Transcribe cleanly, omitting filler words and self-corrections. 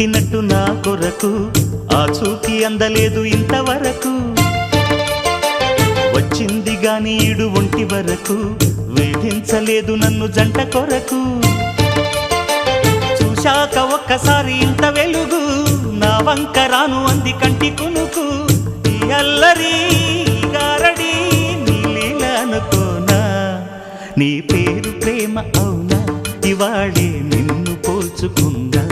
పుట్టినట్టు నా కొరకు ఆ చూకి అందలేదు ఇంతవరకు వచ్చింది గాని ఈడు ఒంటి వరకు వేధించలేదు నన్ను జంట కొరకు చూశాక ఒక్కసారి ఇంత వెలుగు నా వంక రాను అంది కంటి కునుకు ఈ అల్లరి గారడి నీ లీల అనుకోనా నీ పేరు ప్రేమ అవునా ఇవాళే నిన్ను పోల్చుకుందా